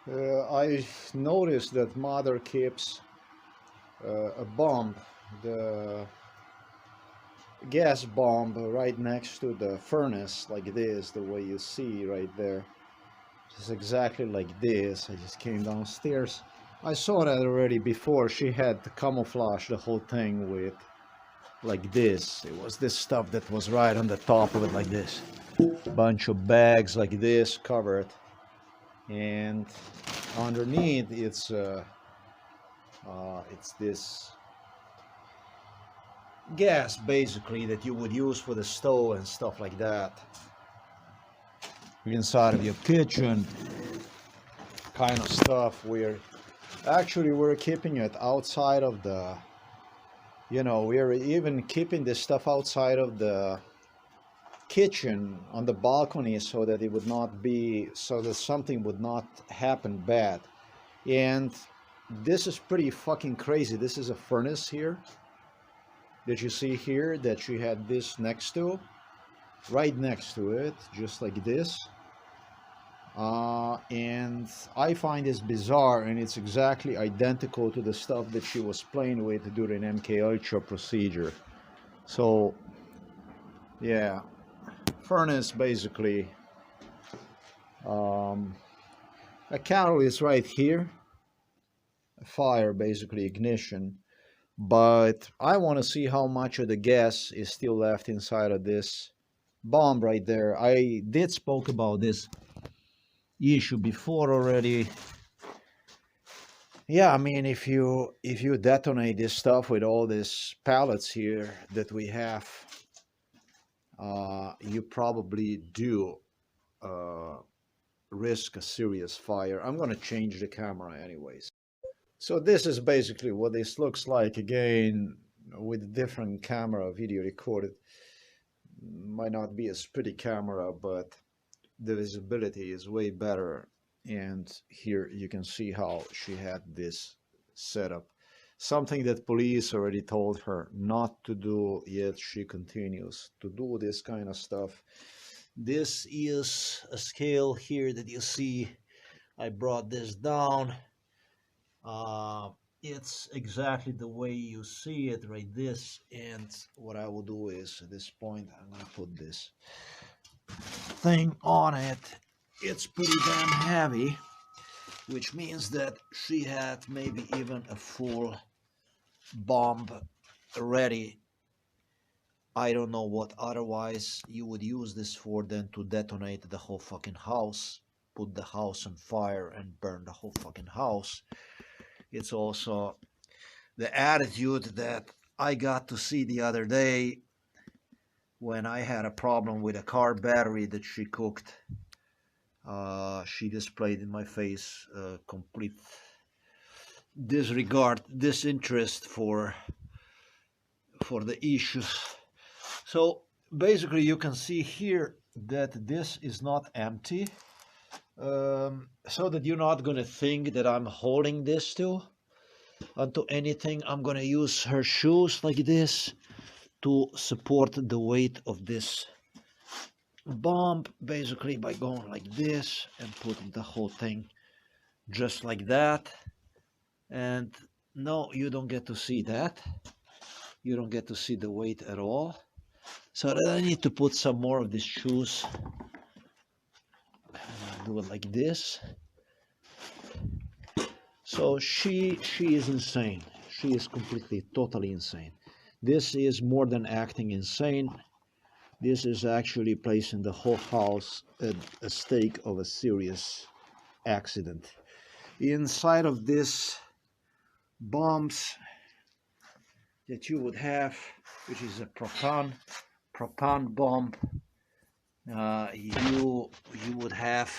I noticed that mother keeps a bomb, the gas bomb, right next to the furnace, like this, the way you see right there. Just exactly like this. I just came downstairs. I saw that already before. She had camouflaged the whole thing with like this. It was this stuff that was right on the top of it, like this. Bunch of bags like this covered, and underneath it's this gas basically that you would use for the stove and stuff like that. Inside of your kitchen kind of stuff. We're keeping it outside of the, we're even keeping this stuff outside of the kitchen on the balcony so that it would not be, so that something would not happen bad. And this is pretty fucking crazy. This is a furnace here that you see here that she had this next to, right next to it, just like this. And I find this bizarre, and it's exactly identical to the stuff that she was playing with during MKUltra procedure. So yeah, furnace basically, a catalyst right here, a fire basically, ignition. But I want to see how much of the gas is still left inside of this bomb right there. I did spoke about this issue before already. Yeah, I mean, if you detonate this stuff with all these pallets here that we have, you probably do risk a serious fire. I'm gonna change the camera anyways. So this is basically what this looks like, again with a different camera, video recorded. Might not be a pretty camera, but the visibility is way better. And here you can see how she had this setup, something that police already told her not to do, yet she continues to do this kind of stuff. This is a scale here that you see. I brought this down. It's exactly the way you see it, right this. And what I will do is, at this point, I'm gonna put this thing on it. It's pretty damn heavy, which means that she had maybe even a full bomb ready. I don't know what otherwise you would use this for than to detonate the whole fucking house, put the house on fire and burn the whole fucking house. It's also the attitude that I got to see the other day when I had a problem with a car battery that she cooked. She displayed in my face complete disregard, disinterest for the issues. So basically you can see here that this is not empty, so that you're not going to think that I'm holding this onto anything. I'm going to use her shoes like this to support the weight of this bomb, basically by going like this and putting the whole thing just like that. And no, you don't get to see that. You don't get to see the weight at all. So then I need to put some more of these shoes. Do it like this. So she is insane. She is completely, totally insane. This is more than acting insane. This is actually placing the whole house at a stake of a serious accident. Inside of this bombs that you would have, which is a propane bomb, you would have,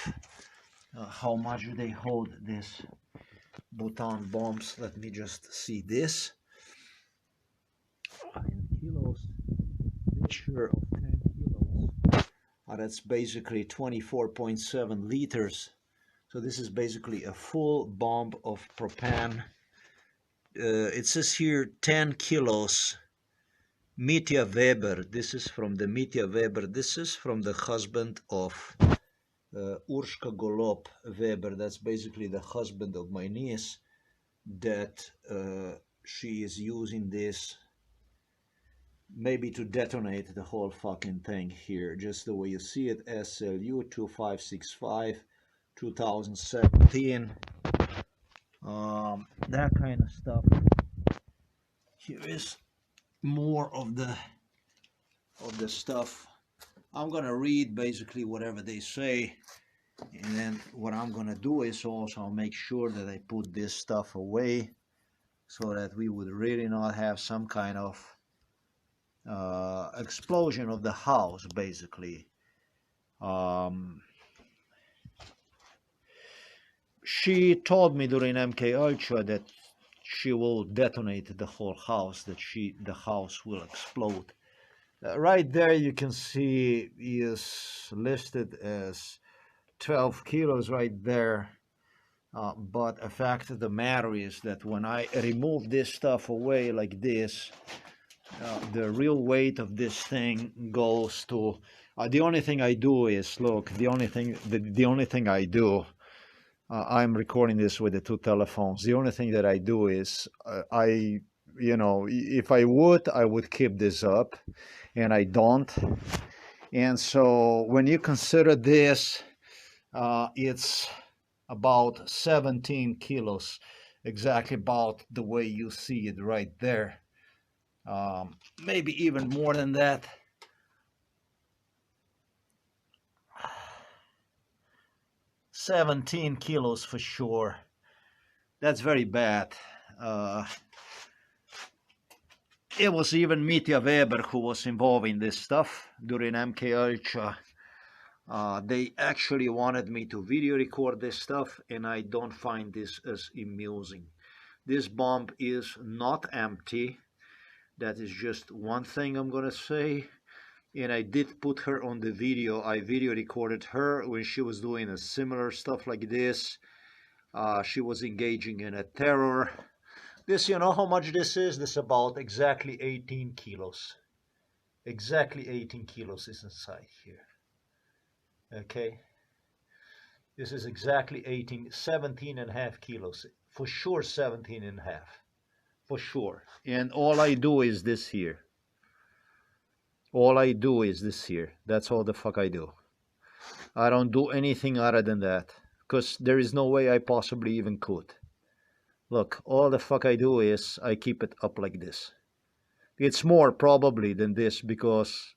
how much do they hold this butane bombs? Let me just see this. In kilos, mixture of 10 kilos. That's basically 24.7 liters. So this is basically a full bomb of propane. It says here 10 kilos. Mitja Veber. This is from the Mitja Veber. This is from the husband of Urška Golob Weber, that's basically the husband of my niece, that she is using this maybe to detonate the whole fucking thing here, just the way you see it. SLU 2565 2017, that kind of stuff. Here is more of the stuff. I'm gonna read basically whatever they say, and then what I'm gonna do is also I'll make sure that I put this stuff away so that we would really not have some kind of explosion of the house, basically. She told me during MK Ultra that she will detonate the whole house, that the house will explode. Right there you can see is listed as 12 kilos right there, but the fact of the matter is that when I remove this stuff away like this, the real weight of this thing goes to the only thing I do is, look, the only thing I do, I'm recording this with the two telephones. The only thing that I do is you know, if I would keep this up, and I don't. And so when you consider this, it's about 17 kilos, exactly about the way you see it right there. Maybe even more than that. $17 kilos for sure. That's very bad. It was even Mitja Veber who was involved in this stuff during MK Ultra. They actually wanted me to video record this stuff, and I don't find this as amusing. This bomb is not empty. That is just one thing I'm gonna say. And I did put her on the video. I video recorded her when she was doing a similar stuff like this. She was engaging in a terror. This, you know how much this is? This is about exactly 18 kilos. Exactly 18 kilos is inside here. Okay. This is exactly 17 and a half kilos. For sure 17 and a half. For sure. And all I do is this here. All I do is this here. That's all the fuck I do. I don't do anything other than that. Because there is no way I possibly even could. Look, all the fuck I do is I keep it up like this. It's more probably than this, because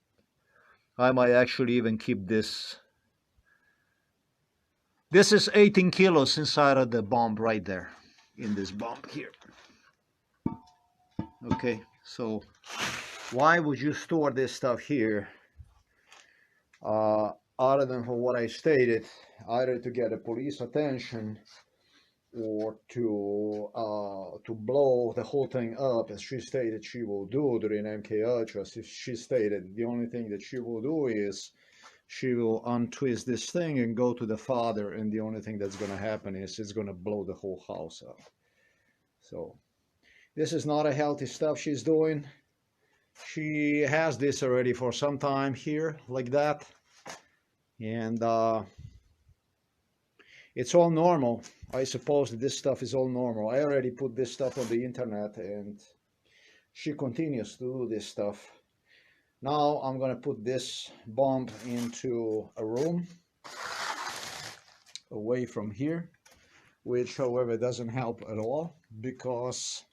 I might actually even keep this. This is 18 kilos inside of the bomb right there. In this bomb here. Okay, so why would you store this stuff here? Other than for what I stated, either to get a police attention or to blow the whole thing up, as she stated she will do during MK Ultra. She stated the only thing that she will do is she will untwist this thing and go to the father, and the only thing that's going to happen is it's going to blow the whole house up. So this is not a healthy stuff she's doing. She has this already for some time here, like that. And it's all normal. I suppose that this stuff is all normal. I already put this stuff on the internet, and she continues to do this stuff. Now I'm going to put this bomb into a room away from here, which, however, doesn't help at all, because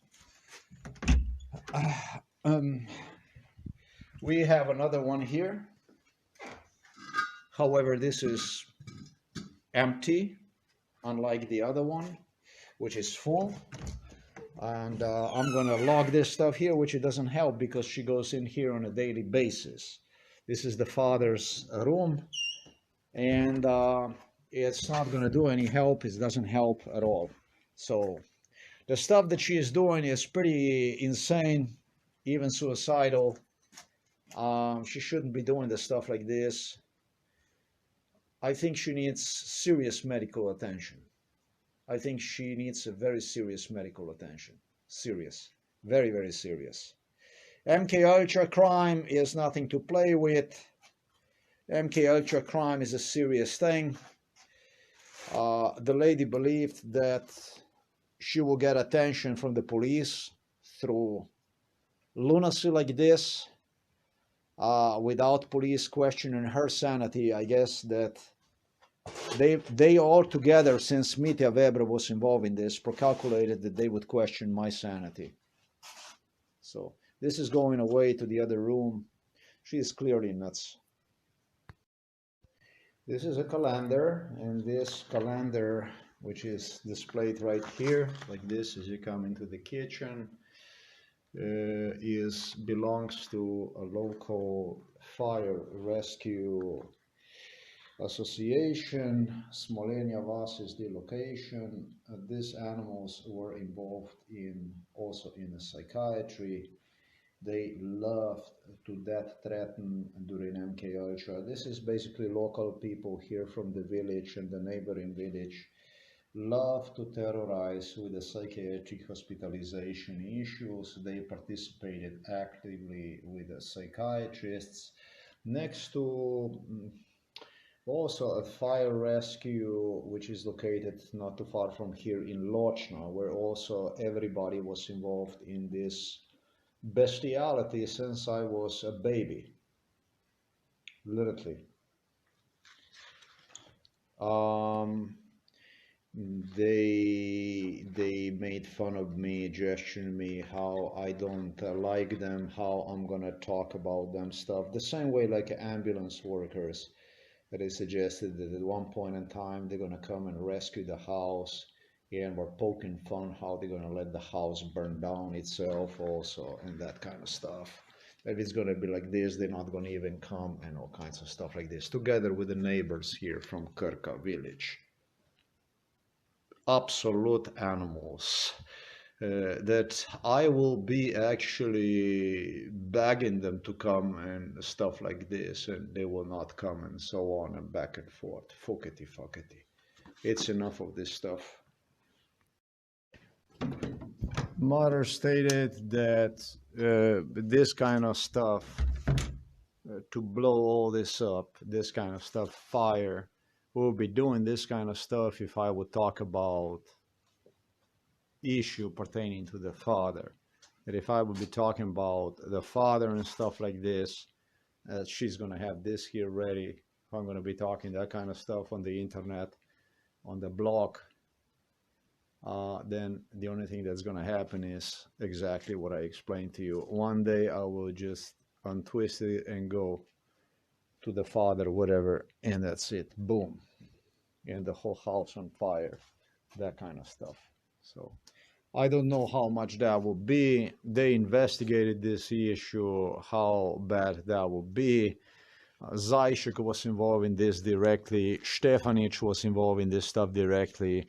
we have another one here. However, this is empty, unlike the other one, which is full. And I'm going to log this stuff here, which it doesn't help because she goes in here on a daily basis. This is the father's room, and it's not going to do any help. It doesn't help at all. So the stuff that she is doing is pretty insane, even suicidal. She shouldn't be doing the stuff like this. I think she needs serious medical attention. I think she needs a very serious medical attention. Serious. Very, very serious. MK Ultra crime is nothing to play with. MK Ultra crime is a serious thing. The lady believed that she will get attention from the police through lunacy like this, without police questioning her sanity. I guess that they all together, since Mitja Veber was involved in this, procalculated that they would question my sanity. So this is going away to the other room. She is clearly nuts. This is a calendar, and this calendar, which is displayed right here, like this, as you come into the kitchen, belongs to a local fire rescue association. Smolenia Vas is the location. These animals were involved also in the psychiatry. They loved to death threaten during MK Ultra. This is basically local people here from the village and the neighboring village love to terrorize with the psychiatric hospitalization issues. They participated actively with the psychiatrists. Next to also a fire rescue, which is located not too far from here in Lochna, where also everybody was involved in this bestiality since I was a baby, literally. They made fun of me, gesturing me how I don't like them, how I'm gonna talk about them stuff. The same way like ambulance workers, that they suggested that at one point in time they're gonna come and rescue the house, and we're poking fun how they're gonna let the house burn down itself also, and that kind of stuff. If it's gonna be like this, they're not gonna even come, and all kinds of stuff like this, together with the neighbors here from Krka village. Absolute animals. That I will be actually begging them to come and stuff like this, and they will not come, and so on and back and forth. Fuckety fuckety. It's enough of this stuff. Mother stated that this kind of stuff, to blow all this up, this kind of stuff, fire, we'll be doing this kind of stuff if I would talk about issue pertaining to the father. That if I would be talking about the father and stuff like this, she's going to have this here ready. If I'm going to be talking that kind of stuff on the internet, on the blog, then the only thing that's going to happen is exactly what I explained to you. One day I will just untwist it and go to the father, whatever, and that's it. Boom. And the whole house on fire. That kind of stuff. So I don't know how much that will be. They investigated this issue, how bad that will be. Zajšek was involved in this directly. Štefanič was involved in this stuff directly.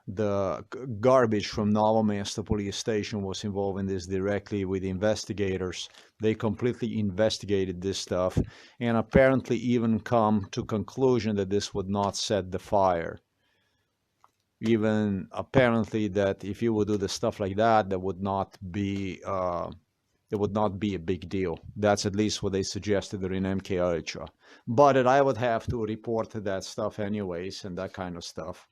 The garbage from Novo Mesto police station was involved in this directly with investigators. They completely investigated this stuff and apparently even come to conclusion that this would not set the fire. Even apparently that if you would do the stuff like that, that would not be it would not be a big deal. That's at least what they suggested during MK Ultra. But that I would have to report that stuff anyways and that kind of stuff.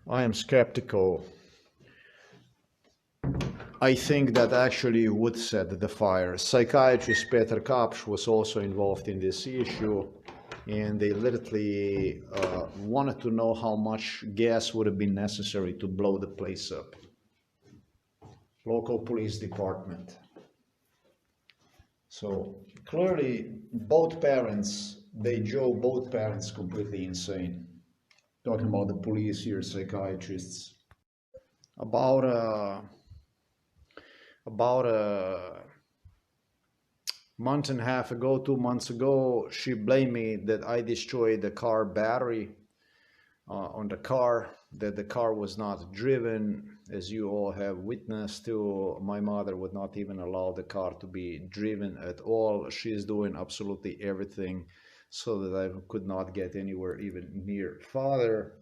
I am skeptical. I think that actually would set the fire. Psychiatrist Peter Kapsch was also involved in this issue, and they literally wanted to know how much gas would have been necessary to blow the place up. Local police department. So clearly both parents, they drove both parents completely insane. Talking about the police here, psychiatrists. About a month and a half ago, 2 months ago, she blamed me that I destroyed the car battery on the car, that the car was not driven. As you all have witnessed to, my mother would not even allow the car to be driven at all. She is doing absolutely everything so that I could not get anywhere even near father.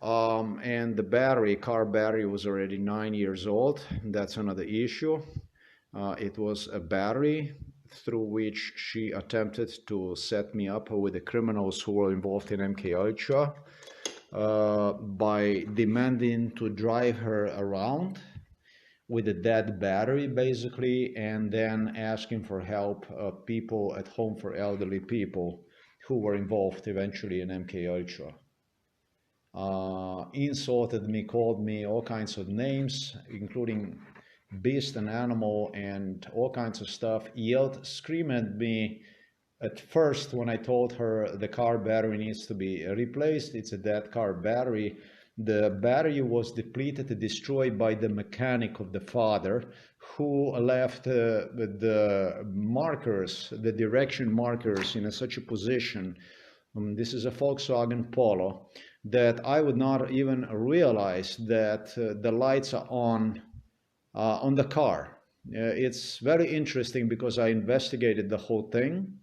And the battery, car battery, was already 9 years old. That's another issue. It was a battery through which she attempted to set me up with the criminals who were involved in MK Ultra by demanding to drive her around with a dead battery, basically, and then asking for help people at home for elderly people who were involved eventually in MK Ultra. Insulted me, called me all kinds of names, including beast and animal and all kinds of stuff, yelled, screamed at me. At first, when I told her the car battery needs to be replaced, it's a dead car battery, the battery was depleted, destroyed by the mechanic of the father, who left the markers, the direction markers, in such a position. This is a Volkswagen Polo, that I would not even realize that the lights are on the car. It's very interesting because I investigated the whole thing,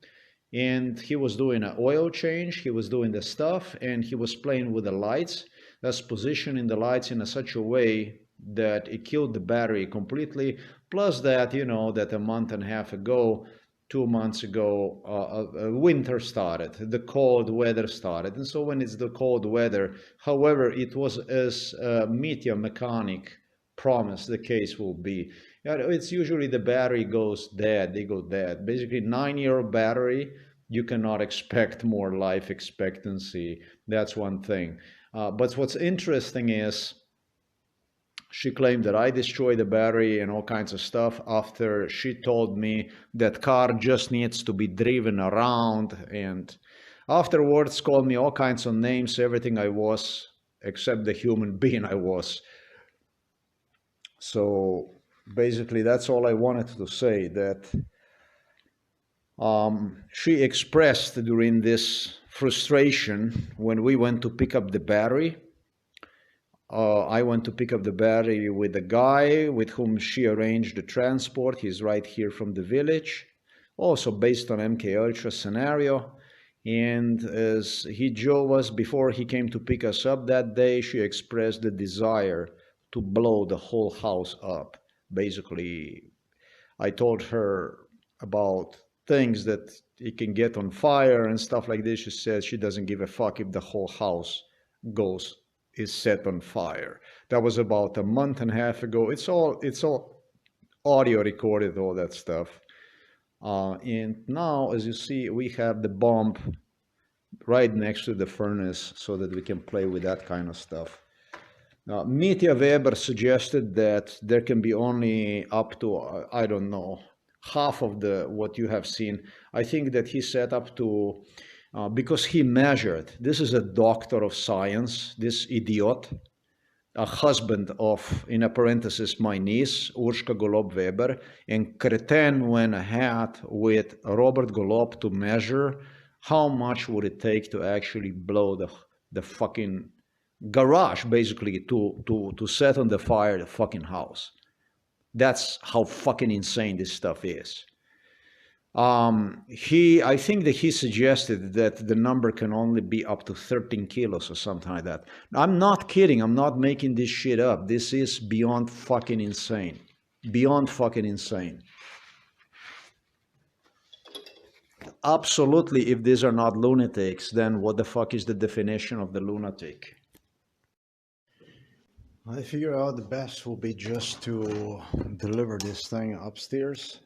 and he was doing an oil change, he was doing the stuff, and he was playing with the lights, thus positioning the lights in such a way that it killed the battery completely. Plus that, you know, that a month and a half ago, 2 months ago, winter started, the cold weather started. And so when it's the cold weather, however, it was as Mitja mechanic promised the case will be. It's usually the battery goes dead, they go dead. Basically 9-year battery, you cannot expect more life expectancy. That's one thing. But what's interesting is she claimed that I destroyed the battery and all kinds of stuff after she told me that car just needs to be driven around, and afterwards called me all kinds of names, everything I was except the human being I was. So basically that's all I wanted to say, that she expressed during this frustration when we went to pick up the battery. I went to pick up the battery with the guy with whom she arranged the transport. He's right here from the village, also based on MK Ultra scenario. And as he drove us, before he came to pick us up that day, she expressed the desire to blow the whole house up. Basically, I told her about things that it can get on fire and stuff like this. She says she doesn't give a fuck if the whole house is set on fire. That was about a month and a half ago. It's all audio recorded, all that stuff. And now, as you see, we have the bomb right next to the furnace so that we can play with that kind of stuff. Mitja Veber suggested that there can be only up to, I don't know, half of what you have seen. I think that he set up to, because he measured, this is a doctor of science, this idiot, a husband of, in a parenthesis, my niece, Urška Golob-Weber, and Creten went ahead with Robert Golob to measure how much would it take to actually blow the fucking garage, basically, to set on the fire the fucking house. That's how fucking insane this stuff is. I think that he suggested that the number can only be up to 13 kilos or something like that. I'm not kidding. I'm not making this shit up. This is beyond fucking insane. Beyond fucking insane. Absolutely, if these are not lunatics, then what the fuck is the definition of the lunatic? I figure out the best will be just to deliver this thing upstairs.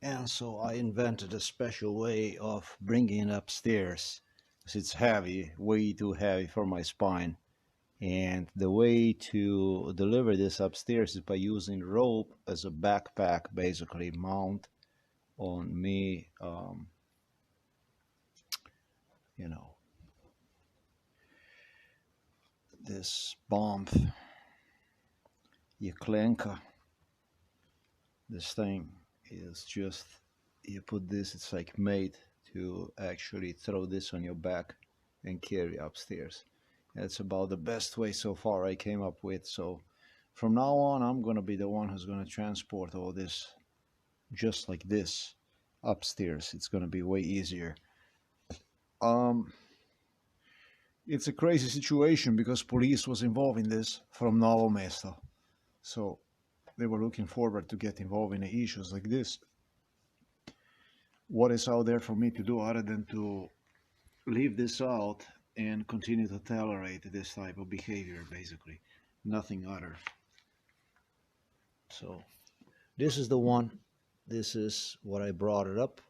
And so I invented a special way of bringing it upstairs, because it's heavy, way too heavy for my spine. And the way to deliver this upstairs is by using rope as a backpack, basically mount on me, you know, this bomb, Yeklenka, this thing is just, you put this, it's like made to actually throw this on your back and carry upstairs. That's about the best way so far I came up with. So from now on, I'm going to be the one who's going to transport all this just like this upstairs. It's going to be way easier. It's a crazy situation because police was involved in this from Novo Mesto. So they were looking forward to get involved in issues like this. what is out there for me to do other than to leave this out and continue to tolerate this type of behavior, basically. Nothing other. So this is the one. This is what I brought it up.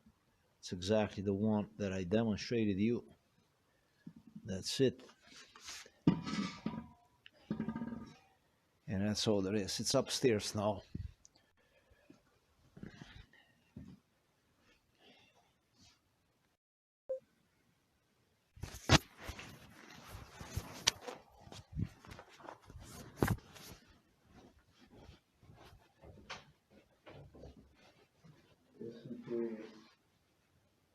It's exactly the one that I demonstrated you. That's it. And that's all there is. It's upstairs now.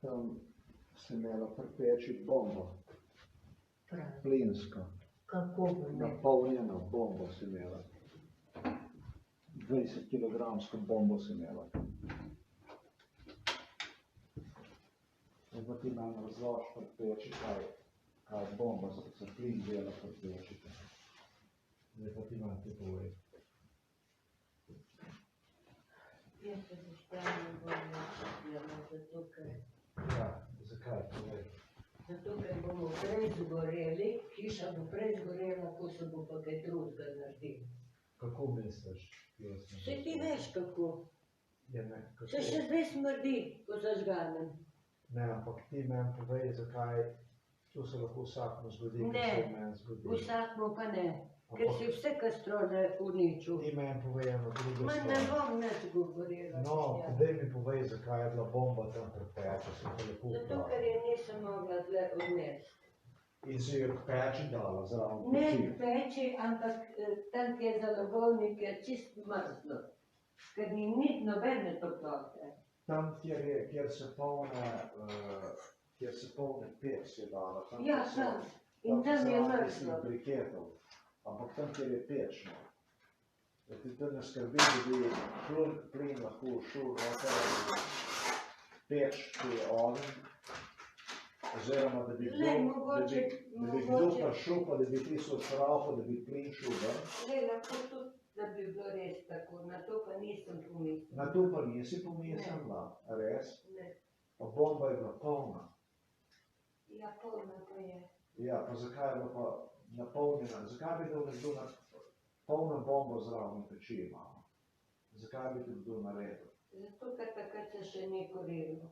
Tam se imela prpeči bombo. Plinsko. Kako bi me? Napolnjeno bombo si imela. 20 kilogramsko bombo si imela. In pa ti nam razlož prpeči, kaj je bomba, zato se plin dela prpeči. Zdaj pa ti nam ti povej. Jaz se zašpravim bombo, zato ker... Ja, zakaj povej? Zato ker bomo prej zgoreli, hiša bo prej zgorela, ko se bo pa kaj drugega naredil. Kako misliš? Se ti veš kako? Ja, ne, kako? Se še zdaj smrdi, ko zažganem. Ne, ampak ti meni povej, zakaj to se lahko vsakmu zgodi, Ne, kaj se meni zgodi. vsakmu pa ne, ker si vse kastrole uničil. Ti meni povej eno drugo Ma stvar. ne bom nič govorila. No, daj mi povej, zakaj je bila bomba tam pripeča, sem te lepo Zato, vprašal. ker je nisem mogla tle odnesti. In si jo k peči dala zraven Ne peči. k peči, ampak tam, ki je za lagovnik, je čist mrzlo. Ker ni nobene toplote. Tam, kjer se polne pec je dala. Tam, Ja, kjer so- tam. In tam je zraven tistih mrzlo. briketov. Ampak tam, kjer je pečno. Da ti tam ne skrbi, da bi plin lahko šel noter, peč, ki je ogenj, oziroma da bi Glej, mogoče- kdo prišel, pa da bi ti so odpravil, da bi plin šel ven. Zdaj, lahko tudi, da bi bilo res tako, na to pa nisem pomislila. Na to pa nisi pomislila, res? Ne. Pa bomba je bila polna. Ja, polna pa je. Ja, pa zakaj je bila pa napolnjena? Zakaj bi dal nekdo na polno bombo zraven peči imamo? Zakaj bi to kdo naredil? Zato, ker takrat se še ni korilo.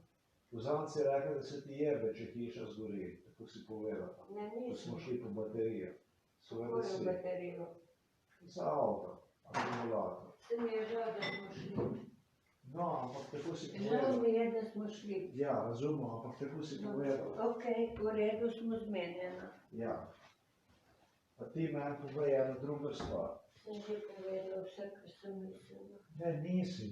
Vzant si rekel, da se ti jebe, če hiša zgori, tako si povedala. Ne, Ko smo nisem. šli po baterijo. Seveda Kako je si. baterijo? Za avto, akumulator. Se mi je žal, da smo šli. No, ampak tako si Žal povedala. mi je, da smo šli. Ja, razumem, ampak tako si povedala. Ok, v redu smo zmenjena. Ja. Pa ti meni povej eno drugo stvar. Sem že povedala vse, kar sem mislila. Ne, nisi.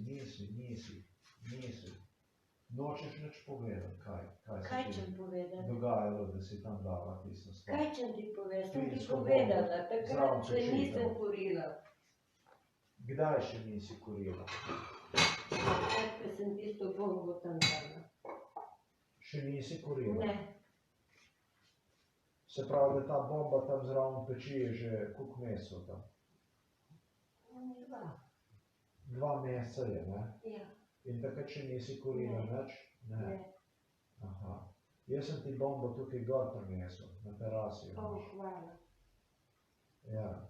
Nočeš nič povedati, kaj Kaj se ti čem povedati? dogajalo, da si tam dala tisto stvar. Kaj čem ti povedati? Sem ti Plinsko povedala, bombo. takrat Zraven se peči, nisem da. kurila. Kdaj še nisi kurila? Takrat, ko sem tisto bombo tam dala. Še nisi kurila? Ne, Se pravi, da ta bomba tam zraven peči je že koliko mesecev tam? 2. 2 meseca je, ne? Ja, In takrat še nisi kurila Ne. nič? ne. Aha. Jaz sem ti bombo tukaj gor prinesel, na terasi. O, hvala. Ja.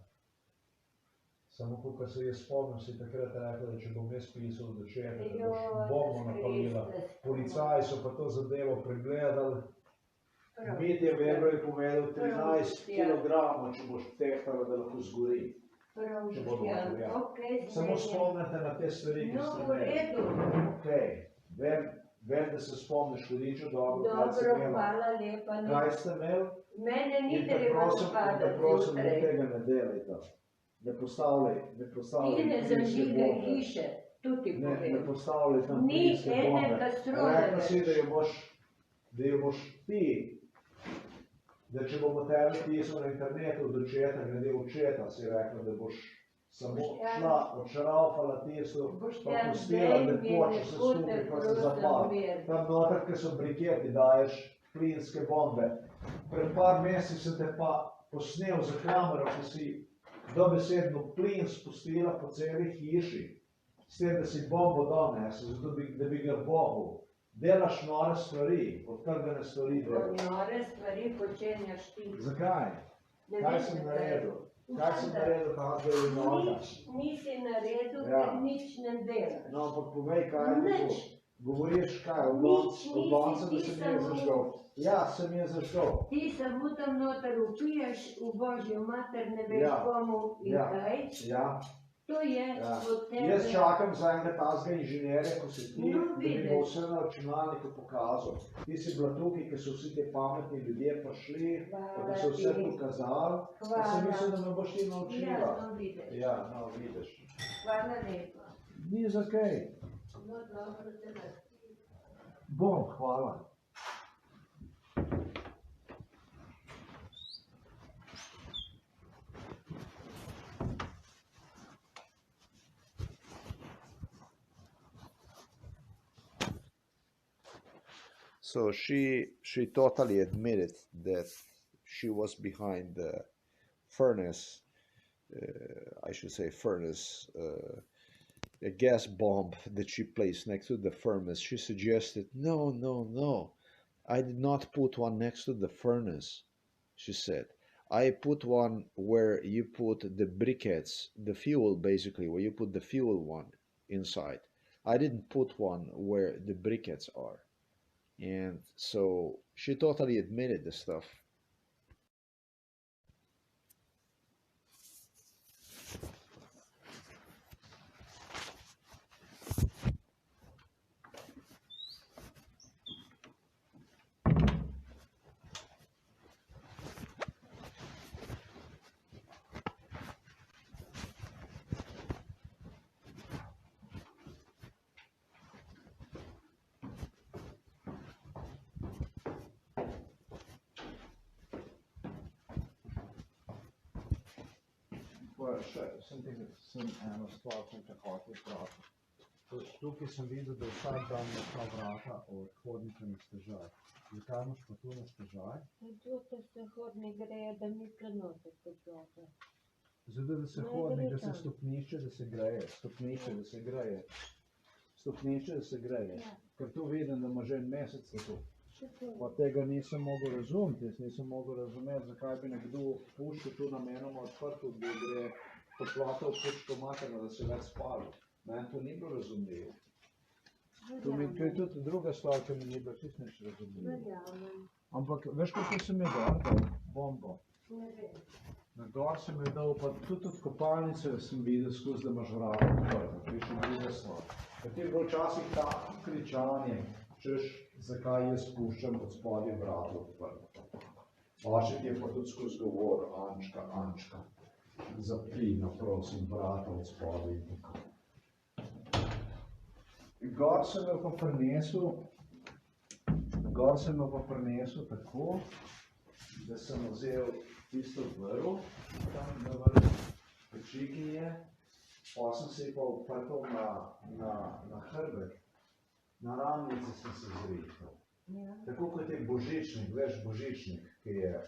Samo ko se jaz spomnim, si takrat rekla, da če bom jaz pisal od začetka, da boš bombo napalila. Policaji so pa to zadevo pregledali. Mitja Veber je povedal 13 kilogramov, če boš tehtala, da lahko zgori. Prav, Če bo ja. noter, ja. Ok, Samo zmenjena. spomnite na te stvari, ki No, ste v imeli. redu. Okej, vem, da se spomniš hudičo dobro, kaj ste Dobro, imeli. hvala lepa. Kaj ste imeli? Mene ni In te treba prosim, napadati da zjutraj. tega ne delajte. Ne postavljaj Ti ne plinske zažigaj bombe. hiše, tu ti Ne povem. postavljaj tam Ni plinske ene bombe. kastrole Rekla si, več. da jo boš ti, da če bomo tebe pisal na internetu od očeta, glede očeta, si rekla, da boš samo Boštjan. šla, odšraufala tisto, pa Boštjan, pustila daj mi lepoče se lepo te skupaj, pa se prosim zapal. mir. Tam noter, ko so briketi, daješ plinske bombe. Pred par meseci sem te pa posnel za kamero, ko si dobesedno plin spustila po celi hiši, s tem, da si bombo donesel, zato da bi ga bohal. Delaš nore stvari, odtrgane stvari delaš. Nore stvari počenjaš ti. Zakaj? Ne Kaj vem, sem zakaj. naredil? Kaj sem naredil, kaj je noga? Nič nisi naredil, Ja. ker nič ne delaš. No, ampak povej, kaj je to? Nič. Govoriš kaj, od Nič lonca, da nisi, se ti mi je samo- zažgal. Ja, se mi je zažgal. Ti samo tam noter upiješ v Božjo mater, ne veš Ja. komu in Ja. kaj. Ja, To je ja. od tebe. Jaz čakam za enega tazga inženirja, ko si ti, No, da mi vidiš. bo vse na računalniku pokazal. Ti si bila tukaj, ker so vsi te pametni ljudje prišli, Hvala pa so vse ti. pokazali. Pa Hvala. sem mislil, da me boš ti naučila. Ja, no vidiš. Ja, no, vidiš. Hvala lepa. Ni za kaj. No, dobro te naredim. Bom, hvala. So she totally admitted that she was behind the furnace, I should say furnace, a gas bomb that she placed next to the furnace. She suggested, no, I did not put one next to the furnace, she said. I put one where you put the briquettes, the fuel basically, where you put the fuel one inside. I didn't put one where the briquettes are. And so she totally admitted the stuff. Sem eno stvar, sem te hotel vprašati. Tukaj sem videl, da vsak dan imaš ta vrata od hodnika na stežaj. Zakaj imaš pa tu na stežaj? Zato se hodnik greje, da mi prenosi toploto. Zato, da se Ne hodnik, gre da se tam. stopnišče, da se greje. Stopnišče, da se greje. Stopnišče, da se greje. Ja. Ker tu vidim, da ima že en mesec to. Še to. Pa tega nisem mogel razumeti. Jaz nisem mogel razumeti, zakaj bi nekdo puščal tu namenoma odprto, da gre toplota v puščko materno, da se več spali. Meni to ni bilo razumljivo. To je tudi druga stvar, ki mi ni bilo čisto nič razumljivo. Verjamem. Ampak veš, kako sem je dal bombo? Ne vem. Na gor sem je dal, pa tudi od kopalnice sem videl skozi, da imaš vrata odprta. To je še druga stvar. Ker ti je bilo včasih tako kričanje, češ, zakaj jaz puščam od spodaj vrata odprta. Oček je pa tudi skozi govor, Ančka, zapri, prosim, vrata od spodaj in tako. Gor sem jo pa prinesel tako, da sem vzel tisto vrv, tam na vrhu, pečiki je, pa sem se pa uprtal na hrbet, na ramnice sem se zrihtal. Ja. Tako kot je Božičnik, veš, Božičnik, ki je,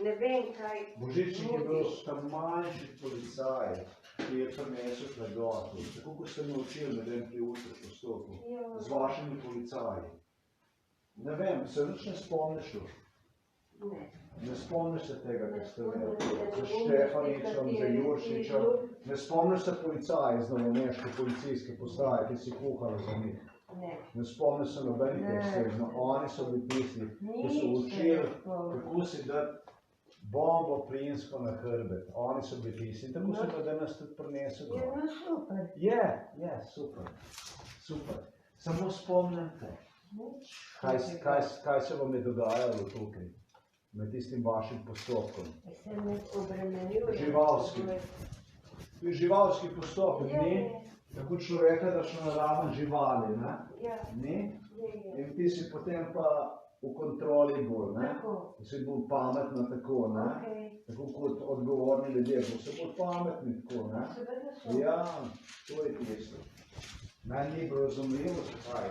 Ne vem kaj. Božičnik je bil tam manjši policaj, ki je prinesel tlegoto, tako kot ste me učili, ne vem, pri učnih postopkov, z vašimi policaji. Ne vem, se nič ne spomniš tu? Ne. Ne spomniš se tega, kar ste Ne rekli, spomnim se, z Štefaničem, z Juršičem, ne spomniš se policaji z novomeške policijske postaje, ki si kuhali za njih. Ne. Ne spomniš se nobenih Ne. teh, no oni so bili tisti, ki so Nič učili, ne spomnim. kako si dati bombo plinsko na hrbet. Oni so bili tisti, tako so ga danes tudi prinesel. Je no super. Je, super. Samo spomnite, kaj se vam je dogajalo tukaj, med tistim vašim postopkom. Se me obremenjuje. Živalski. To je živalski postopek, Ja, ni? Tako človeka, da so naraven živali, ne? Ja, Ni? je. In ti si potem pa v kontroli bolj, ne? Tako. Si bolj pametna tako, ne? Okej. Tako kot odgovorni ljudje, bo se bolj pametni tako, ne? Seveda so. Ja, to je tisto. Meni ni bilo razumljivo, zakaj.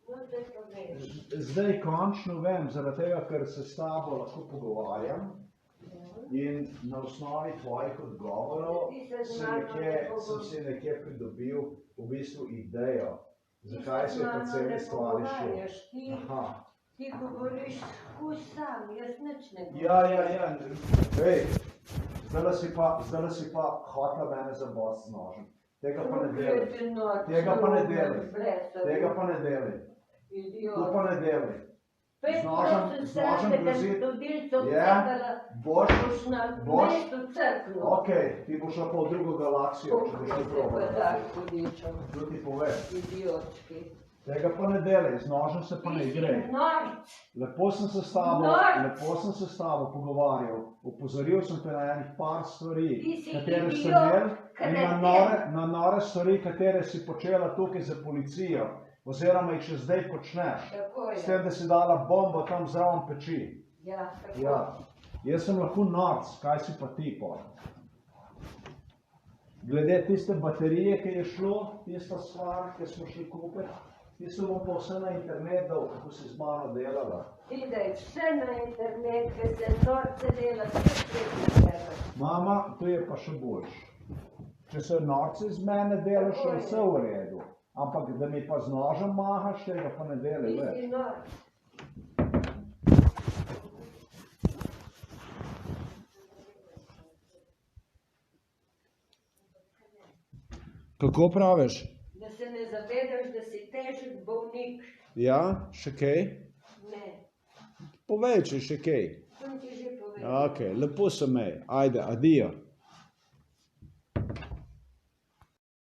No, zdaj pa veš. Zdaj končno vem, zaradi tega, ker se s tabo lahko pogovarjam, Ja. In na osnovi tvojih odgovorov sem si nekje pridobil v bistvu idejo, zakaj se po celi stvari šlo. Aha. Ti govoriš kus sam, jaz nič ne govorim. Ja. Ej, zdaj si pa hotla mene zaboditi z nožem. Tega pa ne deli. Tega pa ne deli. Tega pa ne deli. To pa ne deli. Z nožem groziti. Boš. Ok, ti boš šla pa v drugo galaksijo, če boš to probala. To ti pove. Idiočki. Tega pa ne deli, z nožem se pa ne igrej. Lepo sem se s tabo pogovarjal. Opozoril sem te na enih par stvari, katere sem imel, in na nore stvari, katere si počela tukaj za policijo, oziroma jih še zdaj počneš. S tem, da si dala bombo tam zraven peči. Ja, tako. Ja. Jaz sem lahko norc, kaj si pa ti pa? Glede tiste baterije, ki je šlo, tista stvar, ki smo šli kupiti, tisto bom pa vse na internet dal, kako si z mano delala. Idej, vse na internet, ker se norce dela, vse preko tebe. Mama, to je pa še boljš. Če se norce z mene delaš, je vse v redu. Ampak, da mi pa z nožem mahaš, tega pa ne deli več. Ti si norc. Kako praviš? Da se ne zavedaš, da si težek bolnik. Ja, še kaj? Ne. Povej, če še kaj. Sem ti že povedal. Ok, lepo se mej. Ajde, adijo.